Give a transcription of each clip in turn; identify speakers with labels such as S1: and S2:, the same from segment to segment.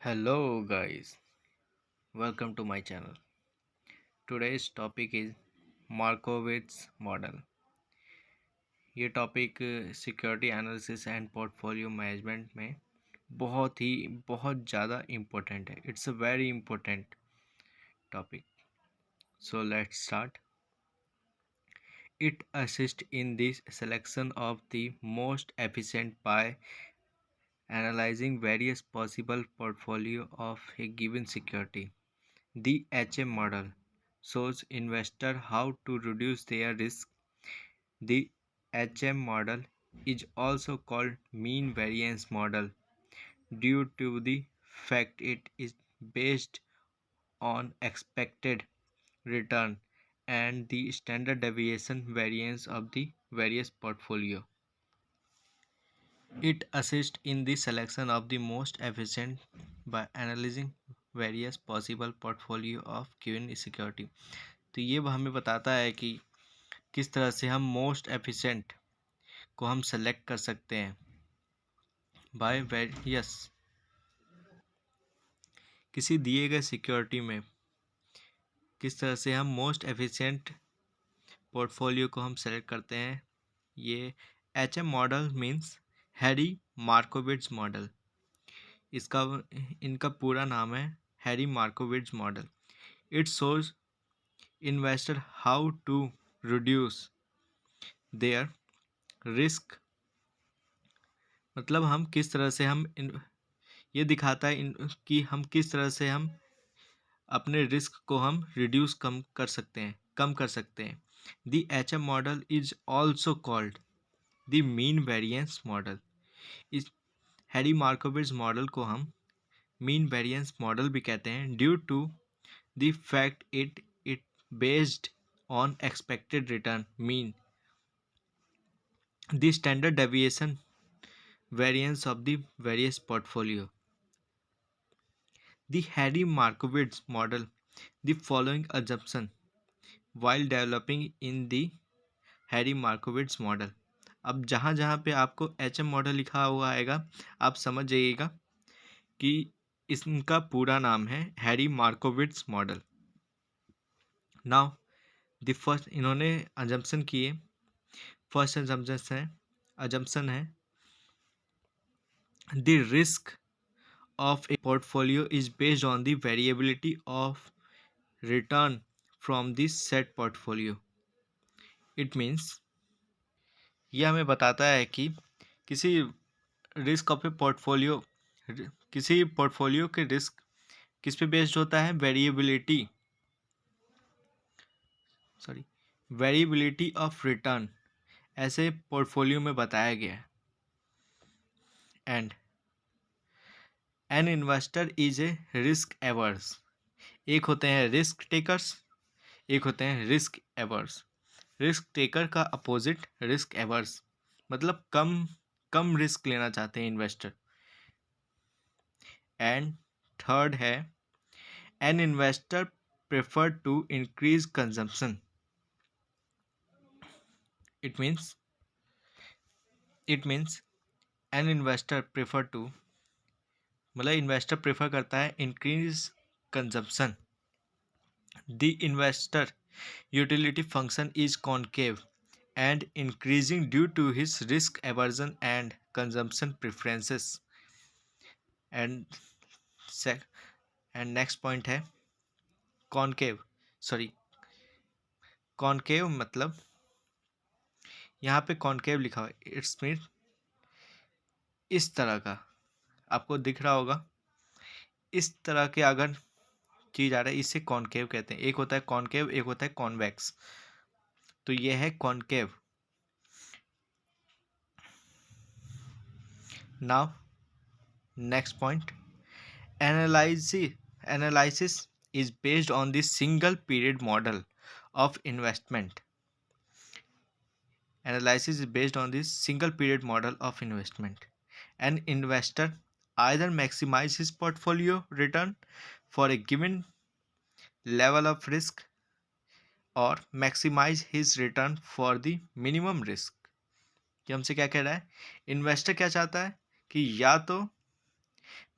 S1: Hello guys, welcome to my channel. Today's topic is Markowitz model. ये topic security analysis and portfolio management में बहुत ज़्यादा important है. It's a very important topic. So let's start. It assists in the selection of the most efficient by analyzing various possible portfolio of a given security. The HM model shows investors how to reduce their risk. The HM model is also called mean variance model due to the fact it is based on expected return and the standard deviation variance of the various portfolio. It assists in the selection of the most efficient by analyzing various possible portfolio of given security. तो ये हमें बताता है कि किस तरह से हम मोस्ट एफिशिएंट को हम सेलेक्ट कर सकते हैं बाय वेरियस किसी दिए गए सिक्योरिटी में किस तरह से हम मोस्ट एफिशिएंट पोर्टफोलियो को हम सेलेक्ट करते हैं. ये HM model means Harry Markowitz model. इसका इनका पूरा नाम है Harry Markowitz model. It shows investor how to reduce their risk. मतलब हम किस तरह से ये दिखाता है कि हम किस तरह से हम अपने रिस्क को हम रिड्यूस कम कर सकते हैं. The H M model is also called the mean variance model. इस हैरी मार्कोविट्ज मॉडल को हम मीन वेरिएंस मॉडल भी कहते हैं due to the fact it based on expected return mean the standard deviation variance of the various portfolio. The Harry Markowitz model the following assumption while developing in the Harry Markowitz model. अब जहाँ जहाँ पे आपको H M model लिखा हुआ आएगा आप समझ जाइएगा कि इसका पूरा नाम है Harry मार्कोविट्स model. Now the first इन्होंने अजम्पशन किए. फर्स्ट अजम्पशन है the risk of a portfolio is based on the variability of return from the set portfolio. It means यह हमें बताता है कि किसी रिस्क ऑफ ए पोर्टफोलियो किसी पोर्टफोलियो के रिस्क किस पे बेस्ड होता है. वेरिएबिलिटी ऑफ रिटर्न ऐसे पोर्टफोलियो में बताया गया है. And an investor is a risk averse. एक होते हैं रिस्क टेकर्स, एक होते हैं रिस्क एवर्स. रिस्क टेकर का अपोजिट रिस्क एवर्स मतलब कम रिस्क लेना चाहते हैं इन्वेस्टर. एंड थर्ड है an investor prefer to increase consumption. It means an investor prefer to मतलब इन्वेस्टर प्रेफर करता है increase consumption. The investor utility function is concave and increasing due to his risk aversion and consumption preferences. And next point है concave मतलब यहाँ पे concave लिखा हुआ है. इट्स मीन इस तरह का आपको दिख रहा होगा. इस तरह के अगर चीज आ रहा है इसे कॉनकेव कहते हैं. एक होता है कॉनकेव, एक होता है कॉन्वेक्स. तो ये है concave. Now next point analysis is based on the single period model of investment. Analysis is based on this single period model of investment. An investor either maximize his portfolio return for a given level of risk or maximize his return for the minimum risk. ये हमसे क्या कह रहा है. Investor क्या चाहता है कि या तो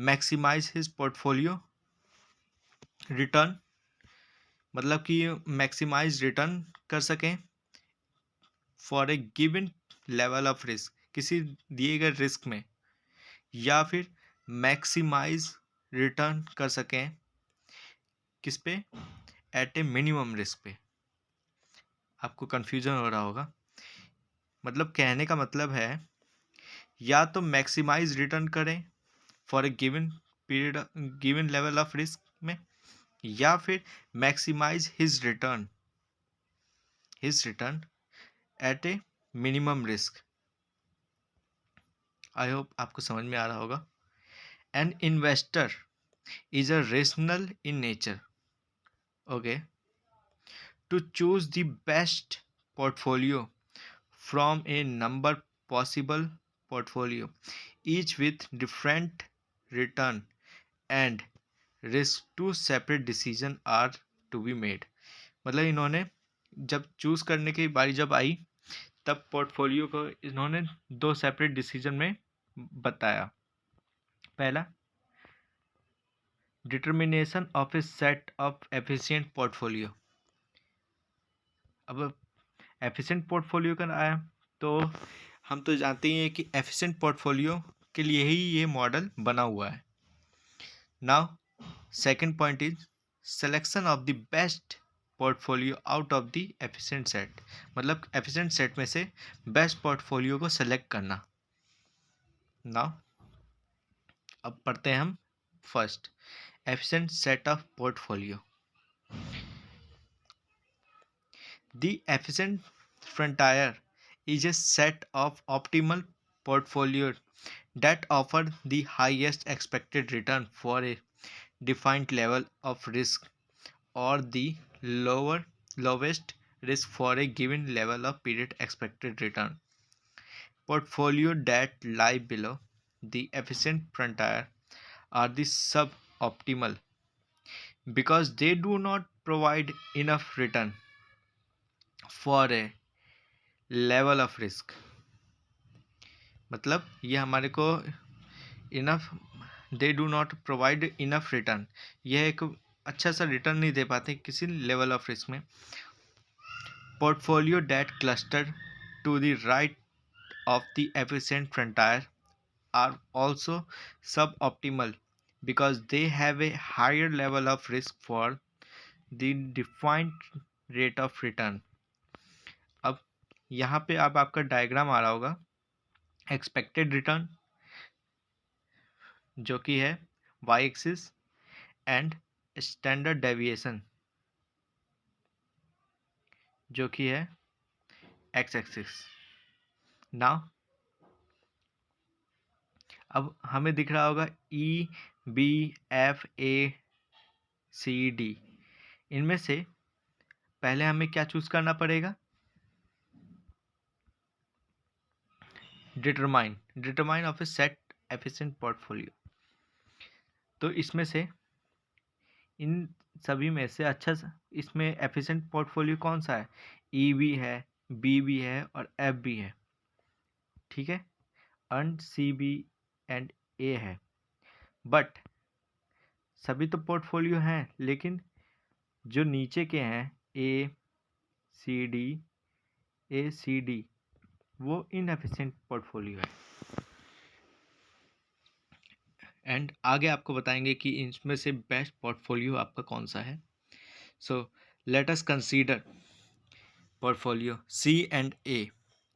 S1: मैक्सिमाइज हिज पोर्टफोलियो रिटर्न, मतलब कि मैक्सिमाइज रिटर्न कर सकें for a given level of risk, किसी दिए गए रिस्क में, या फिर मैक्सिमाइज रिटर्न कर सकें किस पे, एट ए मिनिमम रिस्क पे। आपको कन्फ्यूजन हो रहा होगा, मतलब कहने का मतलब है या तो मैक्सिमाइज रिटर्न करें for a given period, given level of risk में, या फिर maximise his return at a minimum risk. I hope आपको समझ में आ रहा होगा। An investor is a rational in nature, okay, to choose the best portfolio from a number possible portfolio, each with different return and risk, two separate decision are to be made। मतलब इन्होंने जब choose करने की बारी जब आई, तब portfolio को इन्होंने दो सेपरेट डिसीजन में बताया। पहला, determination of a set of efficient portfolio. अब एफिशिएंट पोर्टफोलियो का आया, तो हम तो जानते ही हैं कि एफिशिएंट पोर्टफोलियो के लिए ही ये मॉडल बना हुआ है। Now second point is selection of the best portfolio out of the efficient set, मतलब एफिशिएंट सेट में से बेस्ट पोर्टफोलियो को सेलेक्ट करना। नाउ अब पढ़ते हैं हम first, efficient set of portfolio. The efficient frontier is a set of optimal portfolios that offer the highest expected return for a defined level of risk, or the lowest risk for a given level of period expected return. Portfolios that lie below the efficient frontier are the suboptimal because they do not provide enough return for a level of risk. मतलब ये हमारे को enough, they do not provide enough return, यह एक अच्छा सा return नहीं दे पाते किसी लेवल ऑफ रिस्क में। Portfolio that cluster to the right of the efficient frontier are also suboptimal because they have a higher level of risk for the defined rate of return. अब यहाँ पे अब आपका diagram आ रहा होगा, expected return जो कि है Y axis and standard deviation जो कि है एक्स एक्सिस। नाउ अब हमें दिख रहा होगा E B F A C D, इनमें से पहले हमें क्या चूज करना पड़ेगा, determine of a set efficient portfolio. तो इसमें से इन सभी में से अच्छा इसमें एफिशिएंट पोर्टफोलियो कौन सा है, ई भी है, बी भी है और एफ भी है, ठीक है, एंड सी बी एंड ए है। बट सभी तो पोर्टफोलियो हैं, लेकिन जो नीचे के हैं ए सी डी वो इनएफिशिएंट पोर्टफोलियो है। एंड आगे आपको बताएंगे कि इनमें से बेस्ट पोर्टफोलियो आपका कौन सा है। So let us consider portfolio C and A.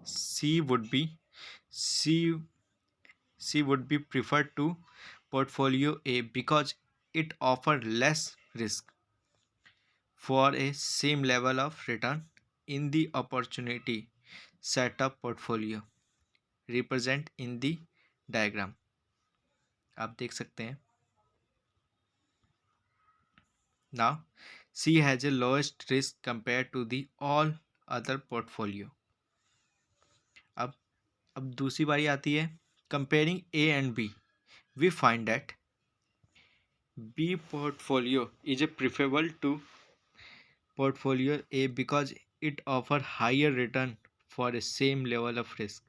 S1: C would be C C would be preferred to portfolio A because it offer less risk for a same level of return in the opportunity setup portfolio represent in the diagram। आप देख सकते हैं। Now C has a lowest risk compared to the all other portfolio। अब दूसरी बारी आती है comparing A and B, we find that B portfolio is a preferable to portfolio A because it offer higher return for a same level of risk.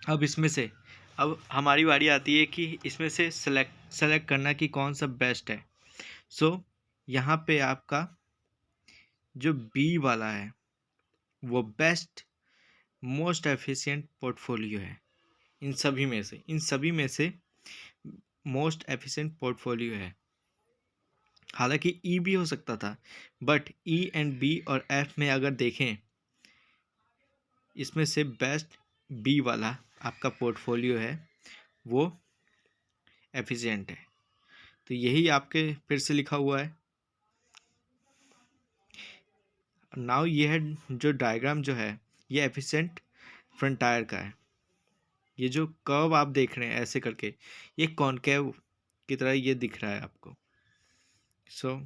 S1: अब इसमें से अब हमारी बारी आती है कि इसमें से सेलेक्ट करना कि कौन सा बेस्ट है। सो यहाँ पे आपका जो बी वाला है वो बेस्ट मोस्ट एफिशिएंट पोर्टफोलियो है। इन सभी में से मोस्ट एफिशिएंट पोर्टफोलियो है। हालांकि ई भी हो सकता था, बट ई एंड बी और एफ में अगर देखें, इसमें से बेस्ट बी वाला आपका पोर्टफोलियो है, वो एफिशिएंट है। तो यही आपके फिर से लिखा हुआ है। नाउ ये है जो डायग्राम जो है, ये एफिशिएंट फ्रंटायर का है। ये जो कर्व आप देख रहे हैं ऐसे करके, ये कॉनकेव की तरह ये दिख रहा है आपको। सो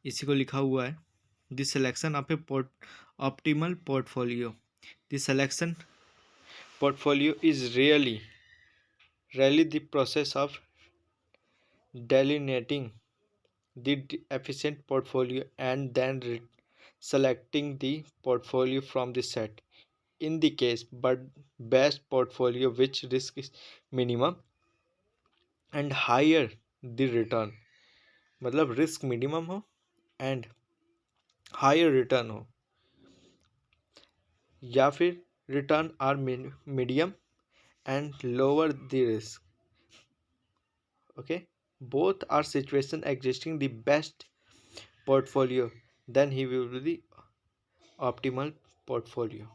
S1: इसी को लिखा हुआ है, the selection of A optimal portfolio. The selection portfolio is really the process of delineating the efficient portfolio and then selecting the portfolio from the set. In the case but best portfolio which risk is minimum and higher the return, मतलब risk minimum हो and higher return हो, या फिर return are medium and lower the risk. Okay, both are situation existing the best portfolio, then he will be the optimal portfolio.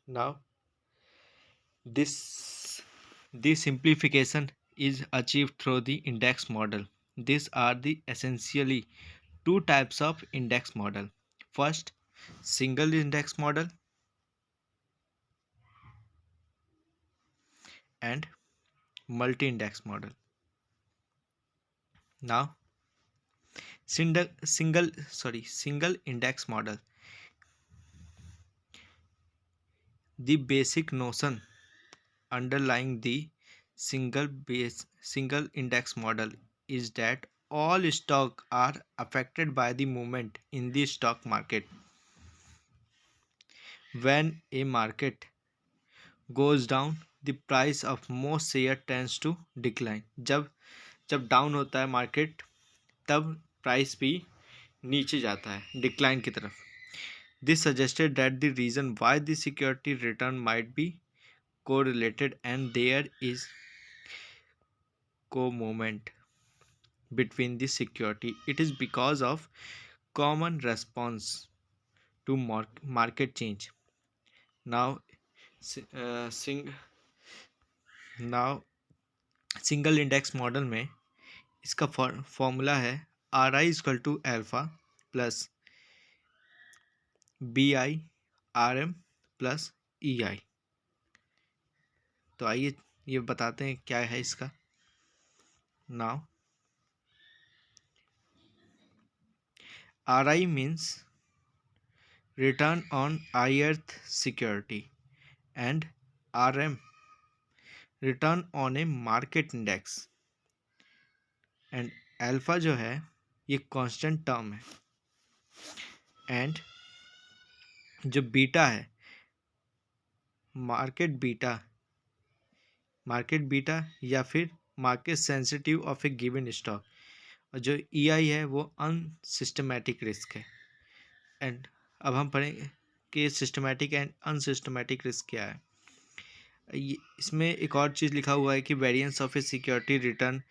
S1: Now this simplification is achieved through the index model. These are the essentially two types of index model. First, single index model and multi index model. Now single index model. The basic notion underlying the single index model is that all stocks are affected by the movement in the stock market. When a market goes down, the price of most share tends to decline. जब जब down होता है market, तब price भी नीचे जाता है, decline की तरफ. This suggested that the reason why the security return might be correlated and there is co-movement between the security. It is because of common response to market change. Now, si- uh, sing, now single index model में इसका formula है R I is equal to alpha plus B I R M plus E I. तो आइए ये बताते हैं क्या है इसका. Now R I means return on ith security and RM return on a market index and alpha जो है ये कांस्टेंट टर्म है एंड जो बीटा है मार्केट बीटा या फिर market sensitive of A given stock, और जो ई आई है वो अनसिस्टमैटिक रिस्क है. एंड अब हम पढ़ेंगे कि सिस्टमैटिक एंड अनसिस्टमैटिक रिस्क क्या है. इसमें एक और चीज़ लिखा हुआ है कि variance of a security return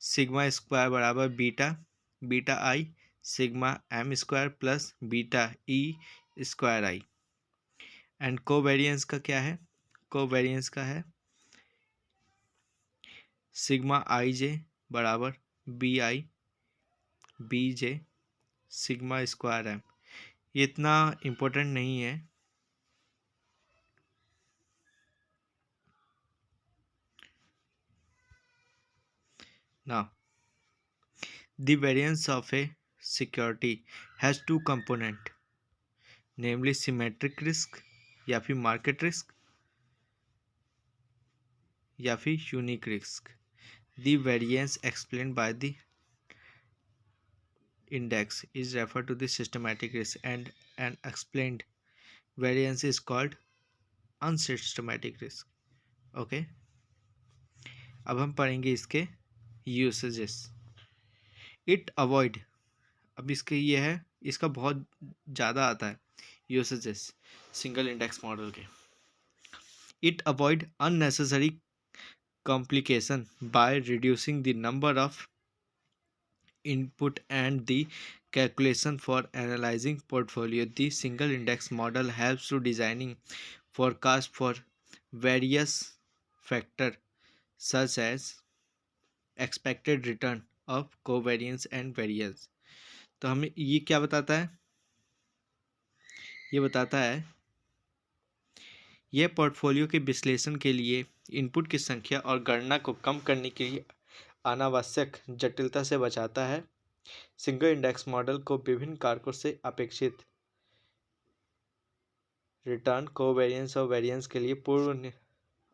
S1: sigma square बराबर beta I sigma M square plus beta E square I. And covariance का क्या है? कोवेरिएंस का है सिग्मा आई जे बराबर B I B J sigma square M. ये इतना इम्पोर्टेंट नहीं है. Now, the variance of a security has two component, namely symmetric risk या फिर market risk या फिर unique risk. The variance explained by the index is referred to the systematic risk and and explained variance is called unsystematic risk. Okay, अब हम पढ़ेंगे इसके usages. It avoid, अब इसके ये है, इसका बहुत ज़्यादा आता है यूसेजेस सिंगल इंडेक्स मॉडल के. It avoid unnecessary complication by reducing the number of input and the calculation for analyzing portfolio. The single index model helps to designing forecast for various factor such as expected return of covariance and variance. तो हमें ये क्या बताता है, ये बताता है यह पोर्टफोलियो के विश्लेषण के लिए इनपुट की संख्या और गणना को कम करने के लिए अनावश्यक जटिलता से बचाता है. सिंगल इंडेक्स मॉडल को विभिन्न कारकों से अपेक्षित रिटर्न, कोवेरिएंस और वेरिएंस के लिए पूर्व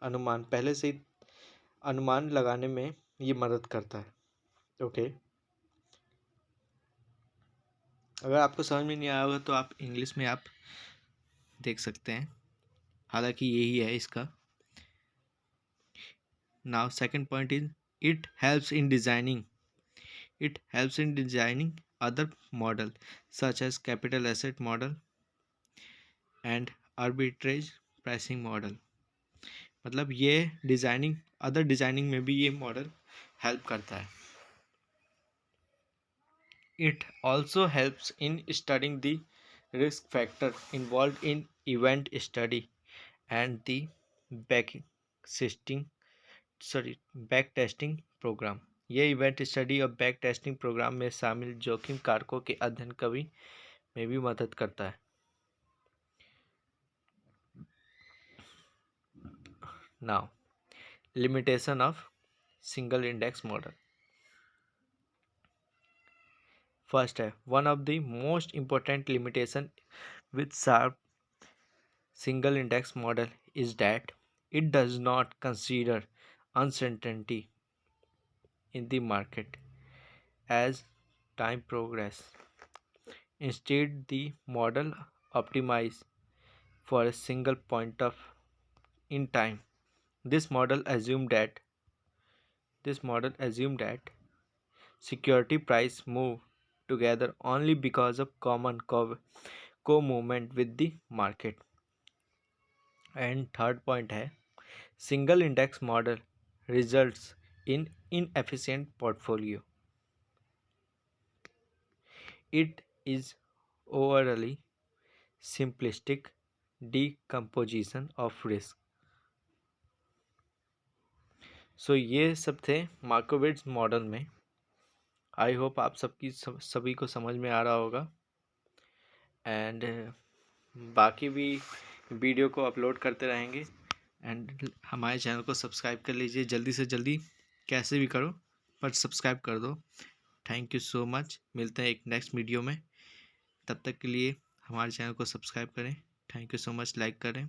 S1: अनुमान पहले से ही अनुमान लगाने में ये मदद करता है. ओके, अगर आपको समझ में नहीं आया होगा तो आप इंग्लिश में आप देख सकते हैं, हालांकि यही है इसका. Now second point is it helps in designing. It helps in designing other model such as capital asset model and arbitrage pricing model. मतलब ये डिजाइनिंग, अदर डिजाइनिंग में भी ये मॉडल हेल्प करता है. It also helps in studying the risk factor involved in event study and the back testing program. ये event study और back testing programme में शामिल जोखिम कारकों के अध्ययन कभी में भी मदद करता है. Now limitation of single index model. First है, one of the most important limitation with Sharpe single index model is that it does not consider uncertainty in the market as time progress. Instead, the model optimizes for a single point of in time. This model assumed that security price move together only because of common co-movement with the market. And third point है, single index model results in inefficient portfolio. It is overly simplistic decomposition of risk. सो ये सब थे मार्कोविट्ज़ model में. I hope आप सभी को समझ में आ रहा होगा. एंड बाकी भी वीडियो को अपलोड करते रहेंगे. एंड हमारे चैनल को सब्सक्राइब कर लीजिए, जल्दी से जल्दी, कैसे भी करो पर सब्सक्राइब कर दो. Thank you so much. मिलते हैं एक नेक्स्ट वीडियो में. तब तक के लिए हमारे चैनल को सब्सक्राइब करें. Thank you so much. Like करें.